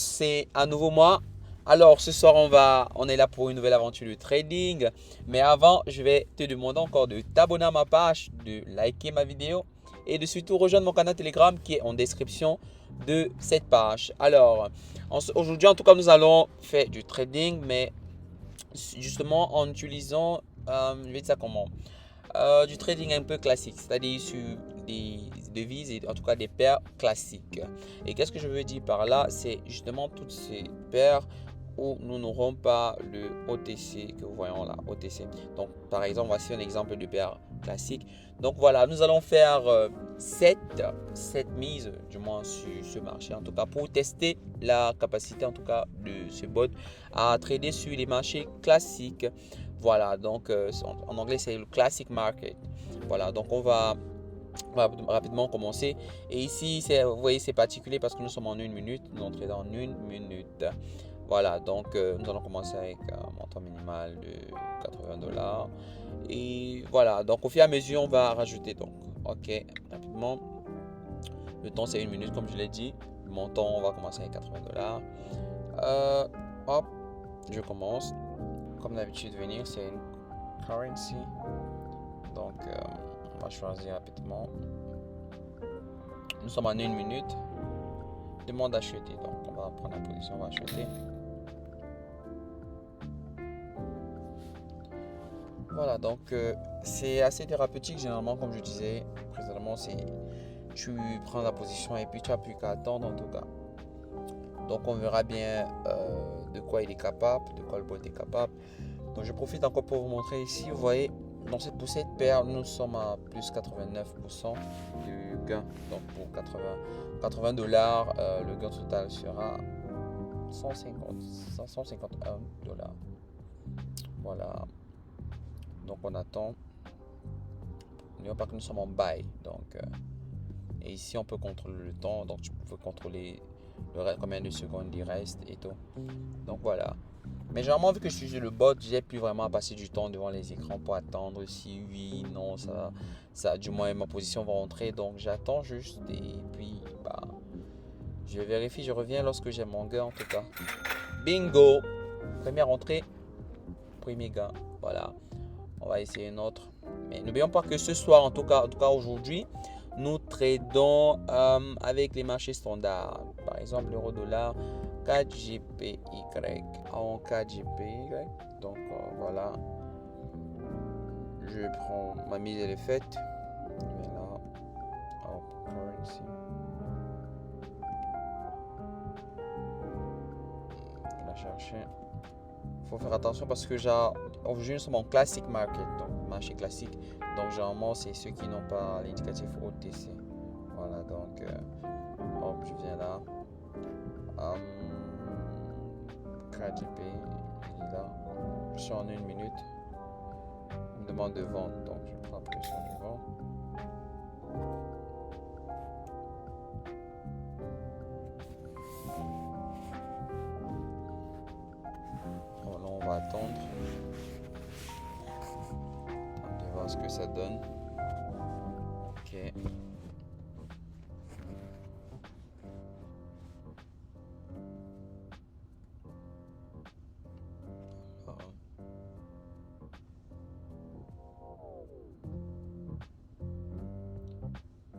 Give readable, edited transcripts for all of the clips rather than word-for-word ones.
C'est à nouveau moi. Alors ce soir on est là pour une nouvelle aventure de trading. Mais avant, je vais te demander encore de t'abonner à ma page, de liker ma vidéo et de surtout rejoindre mon canal Telegram qui est en description de cette page. Alors aujourd'hui en tout cas nous allons faire du trading, mais justement en utilisant, je vais dire ça comment, du trading un peu classique, c'est-à-dire sur des devises et en tout cas des paires classiques. Et qu'est-ce que je veux dire par là? C'est justement toutes ces paires où nous n'aurons pas le OTC que vous voyons là, OTC. Donc par exemple, voici un exemple de paire classique. Donc voilà, nous allons faire 7 mises du moins sur ce marché, en tout cas pour tester la capacité en tout cas de ce bot à trader sur les marchés classiques. Voilà, donc en anglais c'est le classic market. Voilà, donc on va rapidement commencer. Et ici, vous voyez, c'est particulier parce que nous sommes en une minute. Nous entrons dans une minute. Voilà, donc nous allons commencer avec un montant minimal de 80 $. Et voilà, donc au fur et à mesure, on va rajouter. Donc, ok, rapidement. Le temps, c'est une minute, comme je l'ai dit. Le montant, on va commencer avec 80 $. Hop, je commence. Comme d'habitude, venir, c'est une currency. Donc, on va choisir rapidement. Nous sommes en une minute. Demande d'acheter. Donc, on va prendre la position, on va acheter. Voilà, donc c'est assez thérapeutique généralement, comme je disais précédemment. Tu prends la position et puis tu n'as plus qu'à attendre en tout cas. Donc, on verra bien de quoi il est capable, de quoi le bot est capable. Donc, je profite encore pour vous montrer ici. Vous voyez, pour cette paire, nous sommes à plus 89% de gain. Donc, pour 80 $, le gain total sera 151 $. Voilà. Donc, on attend. N'oublions pas que nous sommes en buy. Donc, et ici, on peut contrôler le temps. Donc, tu peux contrôler combien de secondes il reste et tout. Donc, voilà. Mais généralement, vu que je suis sur le bot, j'ai plus vraiment à passer du temps devant les écrans pour attendre si oui, non, du moins ma position va rentrer. Donc j'attends juste et puis je vérifie, je reviens lorsque j'ai mon gain en tout cas. Bingo! Première entrée, premier gain. Voilà. On va essayer une autre. Mais n'oublions pas que ce soir, en tout cas aujourd'hui, nous tradons avec les marchés standards. Par exemple, l'euro-dollar 4 GPY en 4 GPY. Donc voilà, je prends ma mise, elle est faite. Je vais là, currency. Je vais la chercher. Il faut faire attention parce que aujourd'hui nous sommes en classic market, donc marché classique. Donc généralement c'est ceux qui n'ont pas l'indicatif OTC. Voilà, donc hop, je viens là. 4GP, il est là. Je suis en une minute. Il me demande de vendre, donc je prends la position du vent. Bon, là, on va attendre. On va voir ce que ça donne. Ok.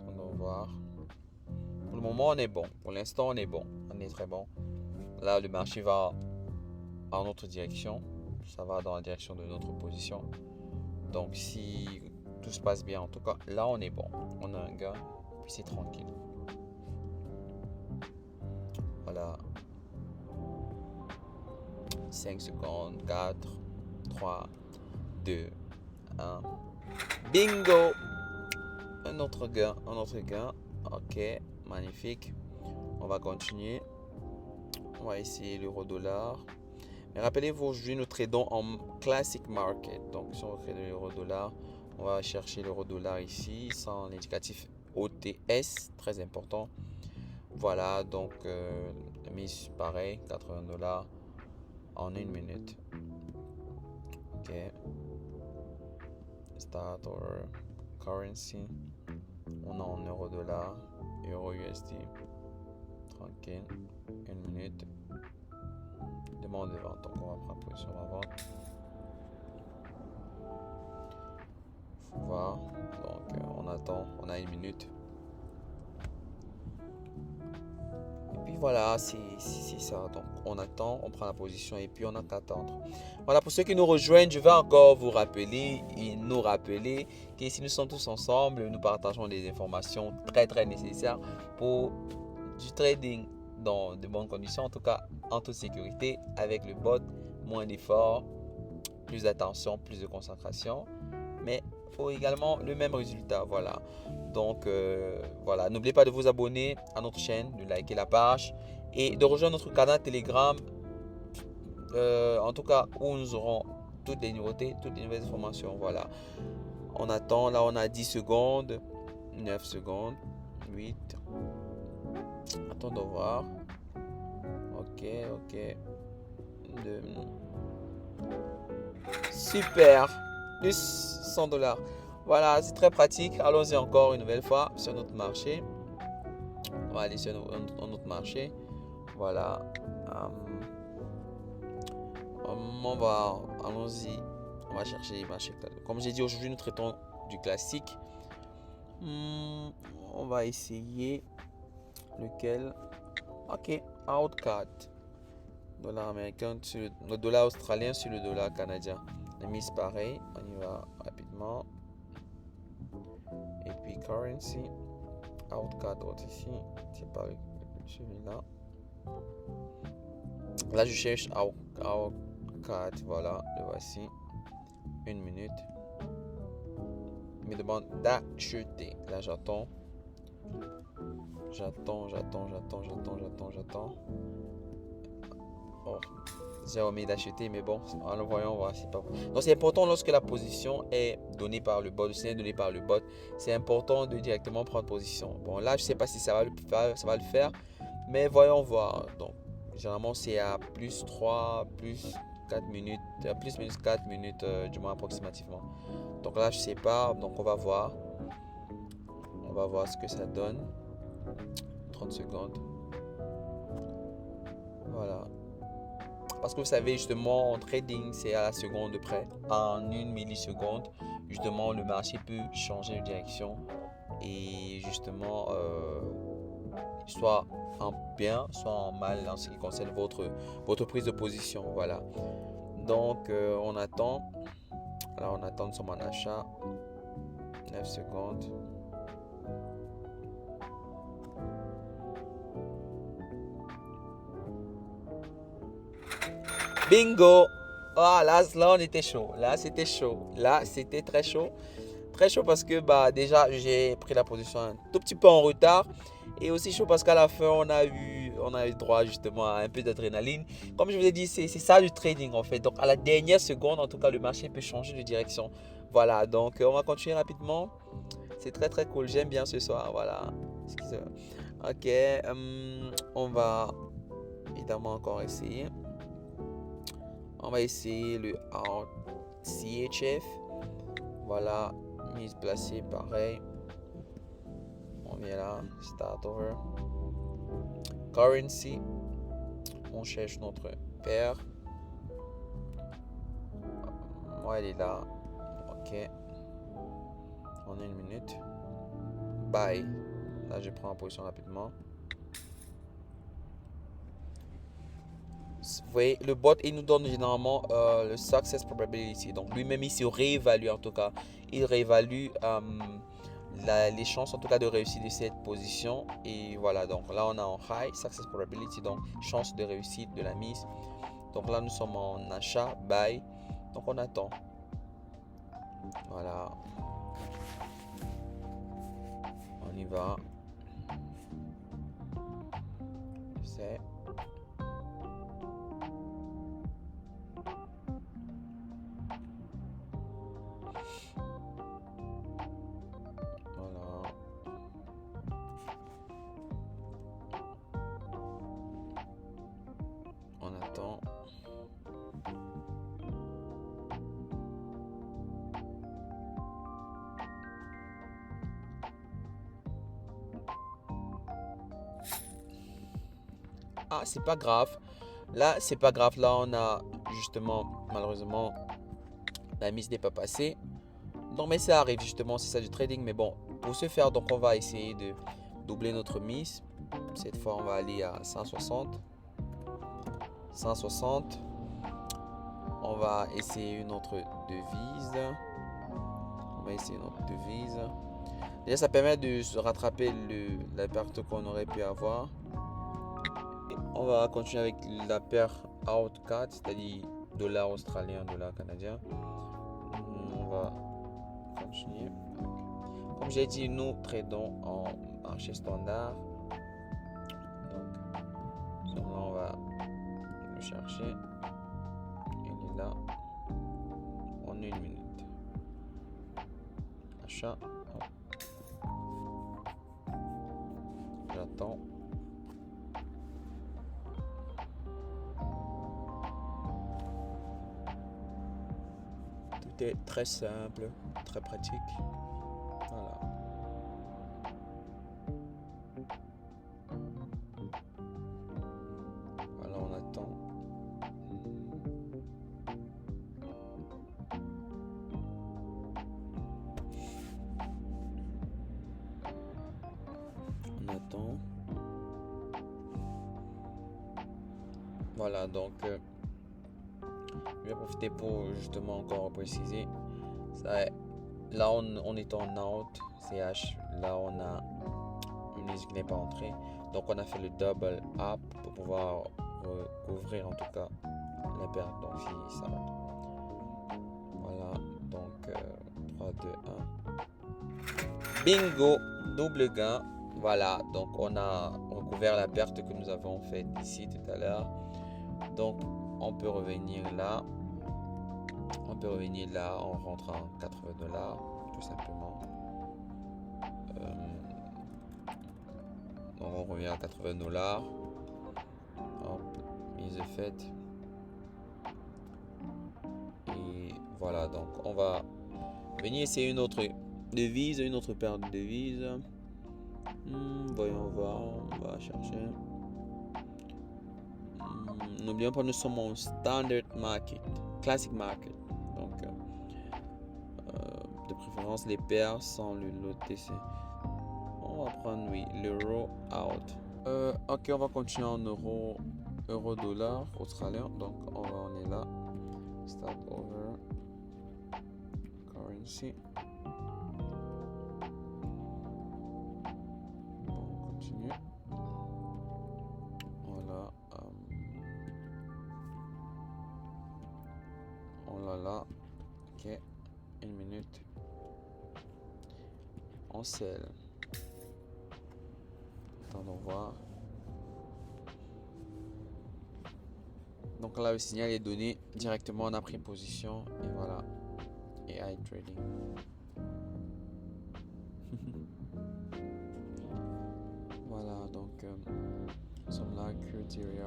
On va voir. Pour le moment, on est bon. Pour l'instant, on est bon. On est très bon. Là, le marché va en notre direction. Ça va dans la direction de notre position. Donc, si tout se passe bien, en tout cas, là, on est bon. On a un gain, puis c'est tranquille. Voilà. 5 secondes. 4, 3, 2, 1. Bingo! Un autre gain. Ok, magnifique. On va continuer. On va essayer l'euro-dollar. Mais rappelez-vous, aujourd'hui, nous tradons en classic market. Donc, si on veut trader l'euro-dollar, on va chercher l'euro-dollar ici, sans l'indicatif OTS, très important. Voilà, donc, la mise pareil, 80 $ en une minute. Ok. Start or currency. On est en euro-dollar, euro-USD. Tranquille. Une minute. Demande de vente. Donc on va prendre position en vente. Faut voir. Donc on attend. On a une minute. Et puis voilà, c'est ça. Donc on attend, on prend la position et puis on attend attendre. Voilà, pour ceux qui nous rejoignent, je vais encore vous rappeler et nous rappeler que si nous sommes tous ensemble, nous partageons des informations très très nécessaires pour du trading dans de bonnes conditions, en tout cas en toute sécurité, avec le bot, moins d'efforts, plus d'attention, plus de concentration, mais il faut également le même résultat. Voilà. Donc voilà, n'oubliez pas de vous abonner à notre chaîne, de liker la page et de rejoindre notre canal Telegram, en tout cas où nous aurons toutes les nouveautés, toutes les nouvelles informations. Voilà. On attend, là on a 10 secondes, 9 secondes, 8. Attendons voir. Ok. 2. Super. Plus 100 $. Voilà, c'est très pratique. Allons-y encore une nouvelle fois sur notre marché. On va aller sur notre marché. Voilà. Allons-y. On va chercher les marchés. Comme j'ai dit, aujourd'hui, nous traitons du classique. On va essayer lequel. Ok, Outcard. Dollar américain sur le dollar australien sur le dollar canadien. La mise pareil. On y va rapidement. Et puis currency. Outcard ici. C'est pas celui-là. Là, je cherche Outcard. Voilà, le voici. Une minute. Il me demande d'acheter. Là, j'attends. Oh, j'ai omis d'acheter, mais bon, en le voyant, on va, c'est pas bon. Donc, c'est important lorsque la position est donnée par le bot, le signal donné par le bot, c'est important de directement prendre position. Bon, là, je sais pas si ça va le faire, mais voyons voir. Donc, généralement, c'est à plus 3, plus 4 minutes, plus minus 4 minutes, du moins approximativement. Donc là, je sais pas, donc on va voir. On va voir ce que ça donne. 30 secondes. Voilà. Parce que vous savez, justement, en trading, c'est à la seconde près. En une milliseconde, justement, le marché peut changer de direction. Et justement, soit en bien, soit en mal en ce qui concerne votre prise de position. Voilà. Donc, on attend. Là, on attend, nous sommes en achat. 9 secondes. Bingo! Ah, là, on était chaud. Là, c'était chaud. Là, c'était très chaud. Très chaud parce que déjà, j'ai pris la position un tout petit peu en retard. Et aussi chaud parce qu'à la fin, on a eu droit justement à un peu d'adrénaline. Comme je vous ai dit, c'est ça du trading en fait. Donc, à la dernière seconde, en tout cas, le marché peut changer de direction. Voilà, donc on va continuer rapidement. C'est très très cool. J'aime bien ce soir. Voilà. Excusez-moi. Ok. On va évidemment encore essayer. On va essayer le CHF. Voilà, mise placée pareil. On vient là, start over. Currency. On cherche notre paire. Moi, elle est là. Ok. On a une minute. Buy. Là, je prends en position rapidement. Vous voyez, le bot, il nous donne généralement le success probability. Donc, lui-même, il se réévalue en tout cas. Il réévalue les chances en tout cas de réussite de cette position. Et voilà, donc là, on a en high success probability, donc chance de réussite de la mise. Donc là, nous sommes en achat, buy. Donc, on attend. Voilà. On y va. C'est... On attend. Ah, c'est pas grave. Là, c'est pas grave. Là, on a justement, malheureusement, la mise n'est pas passée. Donc, mais ça arrive justement, c'est ça du trading. Mais bon, pour ce faire, donc on va essayer de doubler notre mise. Cette fois, on va aller à 160. 160. On va essayer une autre devise. On va essayer une autre devise. Déjà, ça permet de se rattraper la perte qu'on aurait pu avoir. On va continuer avec la paire Outcat, c'est-à-dire dollar australien, dollar canadien. On va continuer. Comme j'ai dit, nous tradons en marché standard. Donc, là, on va le chercher. Il est là en 1 minute. Achat. J'attends. Tout est très simple, très pratique. Voilà. Voilà, on attend. On attend. Voilà, donc je vais profiter pour justement encore préciser. Ça, là, on est en out, CH. Là, on a une liste qui n'est pas entrée. Donc, on a fait le double up pour pouvoir recouvrir en tout cas la perte. Donc, si ça rentre. Voilà, donc 3, 2, 1. Bingo, double gain. Voilà, donc on a recouvert la perte que nous avons faite ici tout à l'heure. Donc, on peut revenir là. On rentre en $80 tout simplement. Donc on revient à $80. Hop, mise faite. Et voilà, donc on va venir essayer une autre devise, une autre paire de devises. Voyons voir, on va chercher. N'oublions pas, nous sommes en standard market, classic market. Donc, de préférence, les paires sans l'OTC. On va prendre, oui, l'euro out. Ok, on va continuer en euro-dollar australien. Donc, on est là. Start over. Currency. On continue. Voilà. On l'a là. Ok. 1 minute. On scelle. Attendons voir. Donc là, le signal est donné directement. On a pris position. Et voilà. AI trading. Voilà. Donc, nous sommes là. Criteria.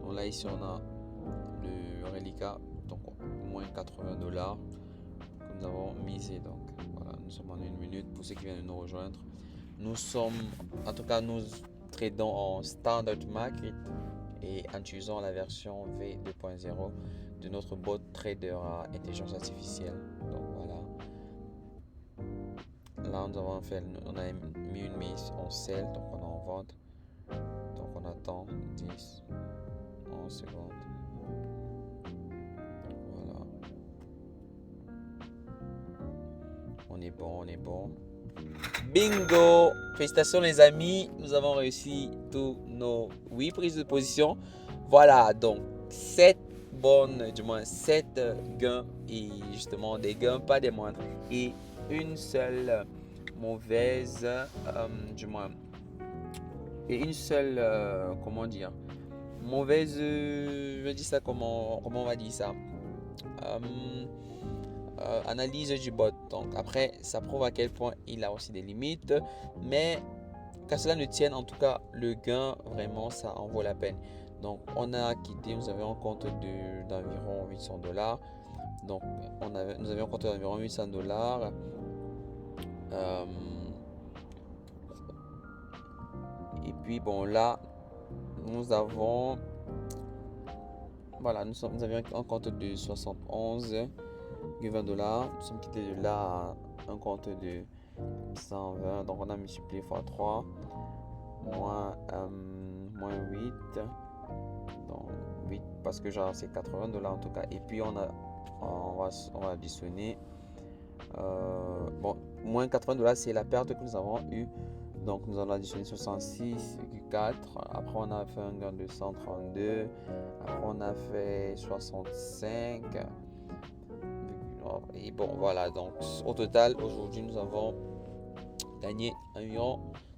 Donc là, ici, on a le reliquat. Donc, moins $80 que nous avons misé. Donc, voilà. Nous sommes en 1 minute. Pour ceux qui viennent de nous rejoindre. Nous sommes, en tout cas, nous tradons en standard market et en utilisant la version V2.0 de notre bot trader à intelligence artificielle. Donc voilà. Là, on a mis une mise en sell, donc on est en vente. Donc on attend 10, 11 secondes. Voilà. On est bon. Bingo! Félicitations les amis, nous avons réussi tous nos 8 prises de position. Voilà, donc 7 gains et justement des gains pas des moindres et une seule mauvaise, et une seule, mauvaise, je dis ça comment on va dire ça, analyse du bot. Donc après, ça prouve à quel point il a aussi des limites, mais qu'à cela ne tienne, en tout cas le gain vraiment ça en vaut la peine. Donc on a quitté, nous avions un compte d'environ $800. Donc nous avions un compte d'environ $800. Et puis bon là nous avons, voilà, nous avions un compte de 71,20 $. Nous sommes quittés de là à un compte de 120. Donc on a multiplié x 3, moins 8. Donc 8 parce que genre c'est 80 $ en tout cas. Et puis on va additionner. Bon, moins 80 $ c'est la perte que nous avons eue. Donc nous allons additionner 66,4. Après on a fait un gain de 132. Après on a fait 65. Et bon voilà, donc au total aujourd'hui nous avons gagné 1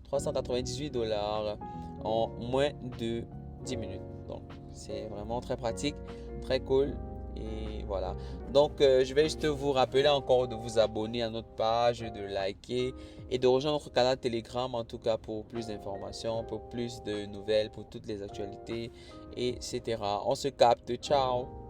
398 $ en moins de 10 minutes. Donc c'est vraiment très pratique, très cool. Et voilà. Donc je vais juste vous rappeler encore de vous abonner à notre page, de liker et de rejoindre notre canal Telegram en tout cas pour plus d'informations, pour plus de nouvelles, pour toutes les actualités, etc. On se capte. Ciao.